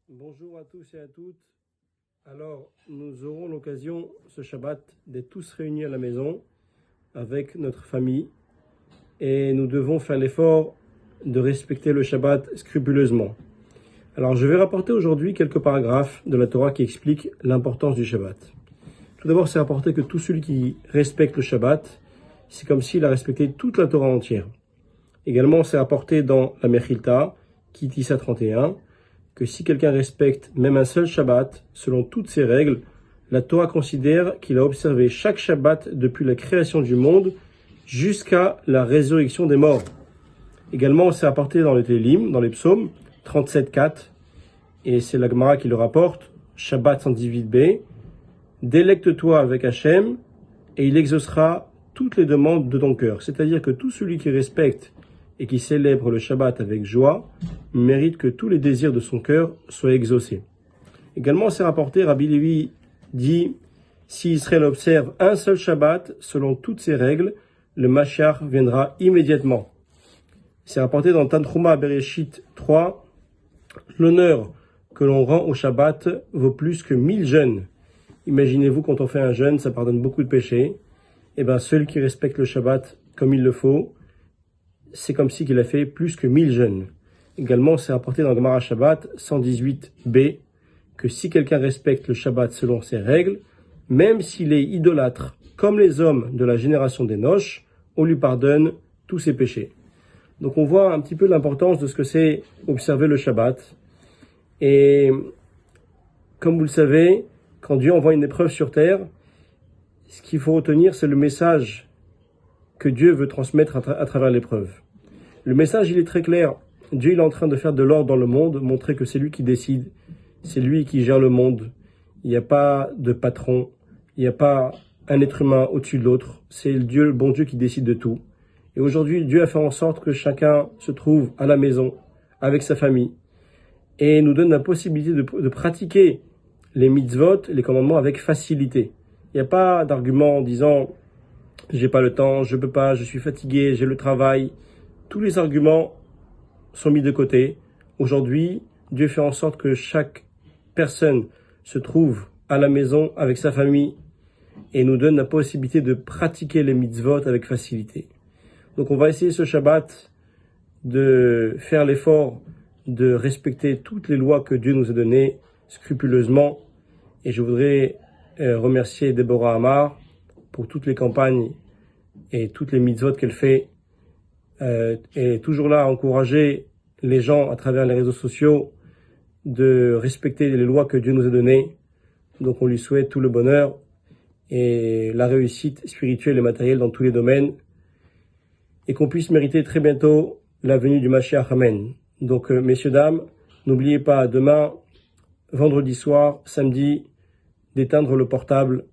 Bonjour à tous et à toutes. Alors, nous aurons l'occasion ce Shabbat d'être tous réunis à la maison avec notre famille et nous devons faire l'effort de respecter le Shabbat scrupuleusement. Alors, je vais rapporter aujourd'hui quelques paragraphes de la Torah qui expliquent l'importance du Shabbat. Tout d'abord, c'est rapporté que tout celui qui respecte le Shabbat, c'est comme s'il a respecté toute la Torah entière. Également, c'est rapporté dans la Mechilta, Ki Tissa 31, que si quelqu'un respecte même un seul Shabbat, selon toutes ses règles, la Torah considère qu'il a observé chaque Shabbat depuis la création du monde jusqu'à la résurrection des morts. Également, c'est rapporté dans le Télim, dans les psaumes, 37.4, et c'est la Gemara qui le rapporte, Shabbat 118b, délecte-toi avec Hachem, et il exaucera toutes les demandes de ton cœur. C'est-à-dire que tout celui qui respecte et qui célèbre le Shabbat avec joie, mérite que tous les désirs de son cœur soient exaucés. Également, c'est rapporté, Rabbi Lévi dit, si Israël observe un seul Shabbat, selon toutes ses règles, le Mashiach viendra immédiatement. C'est rapporté dans Tanchuma Bereshit 3, l'honneur que l'on rend au Shabbat vaut plus que 1000 jeûnes. Imaginez-vous, quand on fait un jeûne, ça pardonne beaucoup de péchés. Et bien, celui qui respecte le Shabbat comme il le faut, c'est comme si qu'il a fait plus que 1000 jeûnes. Également, c'est rapporté dans le Gemara Shabbat 118b que si quelqu'un respecte le Shabbat selon ses règles, même s'il est idolâtre, comme les hommes de la génération des Noches, on lui pardonne tous ses péchés. Donc on voit un petit peu l'importance de ce que c'est observer le Shabbat. Et comme vous le savez, quand Dieu envoie une épreuve sur terre, ce qu'il faut retenir, c'est le message que Dieu veut transmettre à travers l'épreuve. Le message, il est très clair. Dieu, il est en train de faire de l'ordre dans le monde, montrer que c'est lui qui décide, c'est lui qui gère le monde. Il n'y a pas de patron, il n'y a pas un être humain au-dessus de l'autre. C'est Dieu, le bon Dieu, qui décide de tout. Et aujourd'hui, Dieu a fait en sorte que chacun se trouve à la maison, avec sa famille, et nous donne la possibilité de pratiquer les mitzvot, les commandements avec facilité. Il n'y a pas d'argument en disant « j'ai pas le temps, je peux pas, je suis fatigué, j'ai le travail ». Tous les arguments sont mis de côté. Aujourd'hui, Dieu fait en sorte que chaque personne se trouve à la maison avec sa famille et nous donne la possibilité de pratiquer les mitzvot avec facilité. Donc on va essayer ce Shabbat de faire l'effort de respecter toutes les lois que Dieu nous a données scrupuleusement. Et je voudrais remercier Deborah Amar pour toutes les campagnes et toutes les mitzvot qu'elle fait. Et toujours là à encourager les gens à travers les réseaux sociaux de respecter les lois que Dieu nous a données. Donc on lui souhaite tout le bonheur et la réussite spirituelle et matérielle dans tous les domaines et qu'on puisse mériter très bientôt la venue du Mashiach. Amen. Donc messieurs, dames, n'oubliez pas demain, vendredi soir, samedi, d'éteindre le portable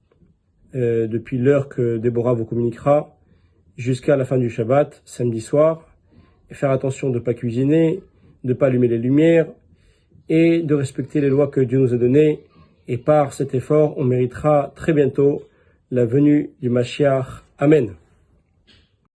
depuis l'heure que Déborah vous communiquera jusqu'à la fin du Shabbat, samedi soir, et faire attention de ne pas cuisiner, de ne pas allumer les lumières, et de respecter les lois que Dieu nous a données, et par cet effort, on méritera très bientôt la venue du Mashiach. Amen.